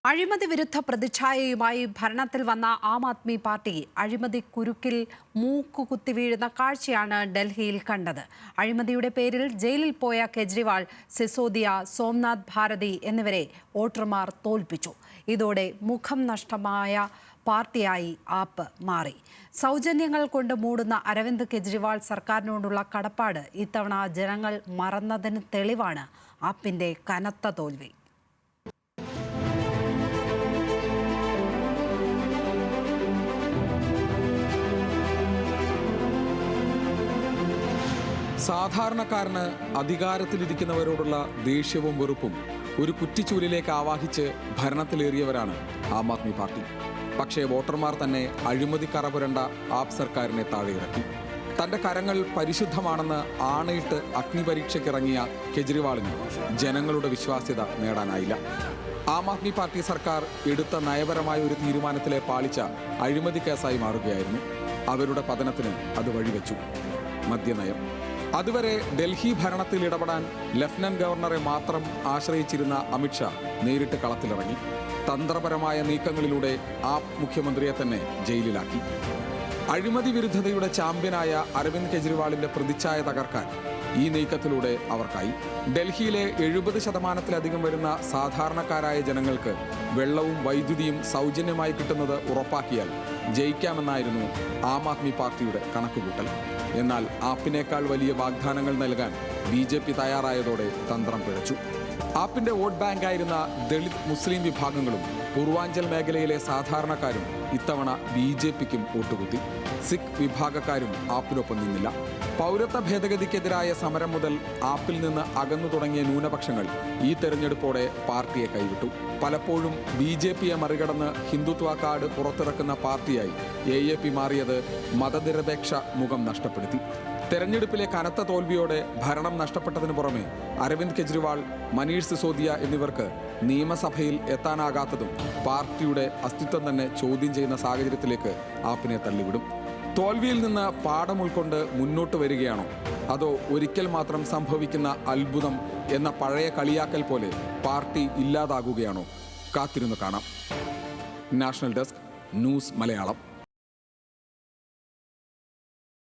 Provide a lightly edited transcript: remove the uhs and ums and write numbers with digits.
അഴിമതി വിരുദ്ധ പ്രതിച്ഛായയുമായി ഭരണത്തിൽ വന്ന ആം ആദ്മി പാർട്ടി അഴിമതി കുരുക്കിൽ മൂക്കുകുത്തി വീഴുന്ന കാഴ്ചയാണ് ഡൽഹിയിൽ കണ്ടത്. അഴിമതിയുടെ പേരിൽ ജയിലിൽ പോയ കെജ്രിവാൾ, സിസോദിയ, സോംനാഥ് ഭാരതി എന്നിവരെ വോട്ടർമാർ തോൽപ്പിച്ചു. ഇതോടെ മുഖം നഷ്ടമായ പാർട്ടിയായി ആപ്പ് മാറി. സൗജന്യങ്ങൾ കൊണ്ട് മൂടുന്ന അരവിന്ദ് കെജ്രിവാൾ സർക്കാരിനോടുള്ള കടപ്പാട് ഇത്തവണ ജനങ്ങൾ മറന്നതിന് തെളിവാണ് ആപ്പിന്റെ കനത്ത തോൽവി. സാധാരണക്കാരന് അധികാരത്തിലിരിക്കുന്നവരോടുള്ള ദേഷ്യവും വെറുപ്പും ഒരു കുറ്റിച്ചൂലിലേക്ക് ആവാഹിച്ച് ഭരണത്തിലേറിയവരാണ് ആം ആദ്മി പാർട്ടി. പക്ഷേ വോട്ടർമാർ തന്നെ അഴിമതിക്കറ പുരണ്ട ആപ്പ് സർക്കാരിനെ താഴെയിറക്കി. തന്റെ കരങ്ങൾ പരിശുദ്ധമാണെന്ന് ആണയിട്ട് അഗ്നിപരീക്ഷയ്ക്കിറങ്ങിയ കെജ്രിവാളിന് ജനങ്ങളുടെ വിശ്വാസ്യത നേടാനായില്ല. ആം ആദ്മി പാർട്ടി സർക്കാർ എടുത്ത നയപരമായ ഒരു തീരുമാനത്തിലെ പാളിച്ച അഴിമതി കേസായി മാറുകയായിരുന്നു. അവരുടെ പതനത്തിന് അത് വഴിവെച്ചു. മദ്യനയം. അതുവരെ ഡൽഹി ഭരണത്തിൽ ഇടപെടാൻ ലഫ്റ്റനന്റ് ഗവർണറെ മാത്രം ആശ്രയിച്ചിരുന്ന അമിത്ഷാ നേരിട്ട് കളത്തിലിറങ്ങി. തന്ത്രപരമായ നീക്കങ്ങളിലൂടെ ആപ്പ് മുഖ്യമന്ത്രിയെ തന്നെ ജയിലിലാക്കി. അഴിമതി വിരുദ്ധതയുടെ ചാമ്പ്യനായ അരവിന്ദ് കെജ്രിവാളിന്റെ പ്രതിച്ഛായ തകർക്കാൻ ഈ നീക്കത്തിലൂടെ അവർക്കായി. ഡൽഹിയിലെ 70% വരുന്ന സാധാരണക്കാരായ ജനങ്ങൾക്ക് വെള്ളവും വൈദ്യുതിയും സൗജന്യമായി കിട്ടുന്നത് ഉറപ്പാക്കിയാൽ ജയിക്കാമെന്നായിരുന്നു ആം ആദ്മി പാർട്ടിയുടെ കണക്കുകൂട്ടൽ. എന്നാൽ ആപ്പിനേക്കാൾ വലിയ വാഗ്ദാനങ്ങൾ നൽകാൻ BJP തയ്യാറായതോടെ തന്ത്രം പിഴച്ചു. ആപ്പിന്റെ വോട്ട് ബാങ്കായിരുന്ന ദളിത് മുസ്ലിം വിഭാഗങ്ങളും പൂർവാഞ്ചൽ മേഖലയിലെ സാധാരണക്കാരും ഇത്തവണ BJPക്കും വോട്ടുകുത്തി. സിഖ് വിഭാഗക്കാരും ആപ്പിനൊപ്പം നിന്നില്ല. പൗരത്വ ഭേദഗതിക്കെതിരായ സമരം മുതൽ ആപ്പിൽ നിന്ന് അകന്നു തുടങ്ങിയ ന്യൂനപക്ഷങ്ങൾ ഈ തെരഞ്ഞെടുപ്പോടെ പാർട്ടിയെ കൈവിട്ടു. പലപ്പോഴും BJPയെ മറികടന്ന് ഹിന്ദുത്വ കാർഡ് പുറത്തിറക്കുന്ന പാർട്ടിയായി AAP മാറിയത് മതനിരപേക്ഷ മുഖം നഷ്ടപ്പെടുത്തി. തെരഞ്ഞെടുപ്പിലെ കനത്ത തോൽവിയോടെ ഭരണം നഷ്ടപ്പെട്ടതിനു പുറമെ അരവിന്ദ് കെജ്രിവാൾ, മനീഷ് സിസോദിയ എന്നിവർക്ക് നിയമസഭയിൽ എത്താനാകാത്തതും പാർട്ടിയുടെ അസ്തിത്വം തന്നെ ചോദ്യം ചെയ്യുന്ന സാഹചര്യത്തിലേക്ക് ആപ്പിനെ തള്ളിവിടും. തോൽവിയിൽ നിന്ന് പാഠം ഉൾക്കൊണ്ട് മുന്നോട്ട് വരികയാണോ, അതോ ഒരിക്കൽ മാത്രം സംഭവിക്കുന്ന അത്ഭുതം എന്ന പഴയ കളിയാക്കൽ പോലെ പാർട്ടി ഇല്ലാതാകുകയാണോ? കാത്തിരുന്ന് കാണാം. National desk, news Malayalam.